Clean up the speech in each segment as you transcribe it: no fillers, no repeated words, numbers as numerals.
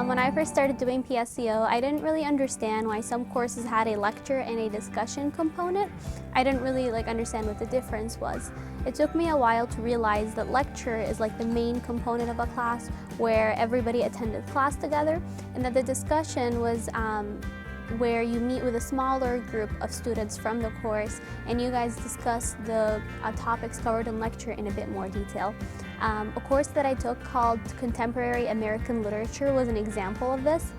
When I first started doing PSEO, I didn't really understand why some courses had a lecture and a discussion component. I didn't really understand what the difference was. It took me a while to realize that lecture is like the main component of a class where everybody attended class together, and that the discussion was where you meet with a smaller group of students from the course and you guys discuss the topics covered in lecture in a bit more detail. A course that I took called Contemporary American Literature was an example of this.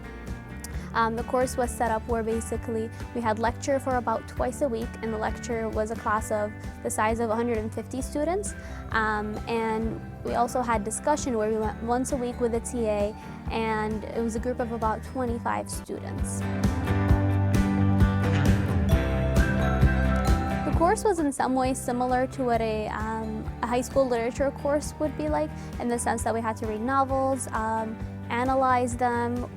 The course was set up where basically we had lecture for about twice a week, and the lecture was a class of the size of 150 students. And we also had discussion where we went once a week with a TA, and it was a group of about 25 students. The course was in some ways similar to what a high school literature course would be like, in the sense that we had to read novels, analyze them,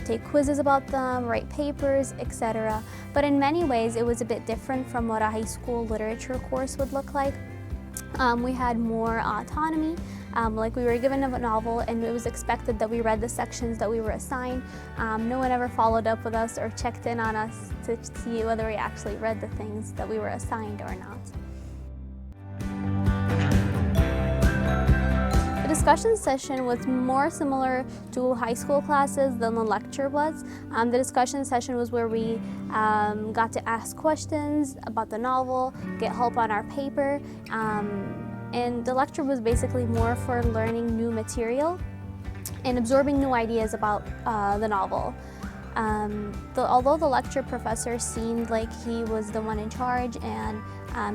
take quizzes about them, write papers, etc. But in many ways, it was a bit different from what a high school literature course would look like. We had more autonomy, like we were given a novel and it was expected that we read the sections that we were assigned. No one ever followed up with us or checked in on us to see whether we actually read the things that we were assigned or not. The discussion session was more similar to high school classes than the lecture was. The discussion session was where we got to ask questions about the novel, get help on our paper, and the lecture was basically more for learning new material and absorbing new ideas about the novel. Although the lecture professor seemed like he was the one in charge and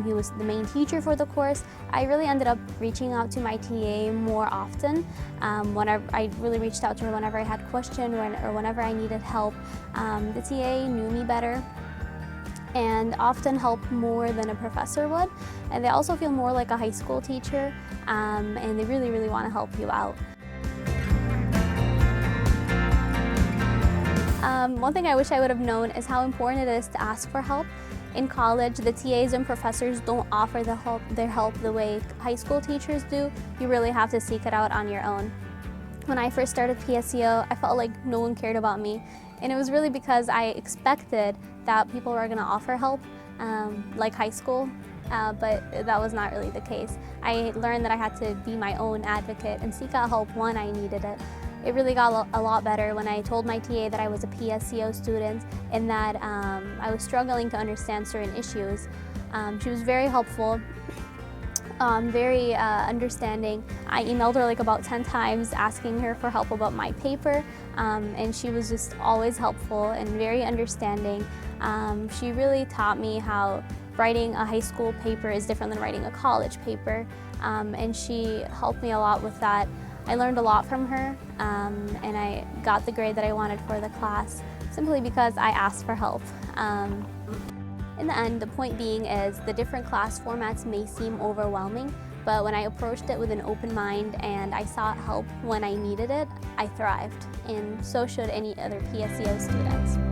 he was the main teacher for the course, I really ended up reaching out to my TA more often. I really reached out to her whenever I had questions or whenever I needed help. The TA knew me better and often helped more than a professor would. And they also feel more like a high school teacher, and they really, really want to help you out. One thing I wish I would have known is how important it is to ask for help. In college, the TAs and professors don't offer their help the way high school teachers do. You really have to seek it out on your own. When I first started PSEO, I felt like no one cared about me. And it was really because I expected that people were going to offer help, like high school, but that was not really the case. I learned that I had to be my own advocate and seek out help when I needed it. It really got a lot better when I told my TA that I was a PSEO student and that I was struggling to understand certain issues. She was very helpful, very understanding. I emailed her like about 10 times asking her for help about my paper, and she was just always helpful and very understanding. She really taught me how writing a high school paper is different than writing a college paper, and she helped me a lot with that. I learned a lot from her, and I got the grade that I wanted for the class simply because I asked for help. In the end, the point being is the different class formats may seem overwhelming, but when I approached it with an open mind and I sought help when I needed it, I thrived, and so should any other PSEO students.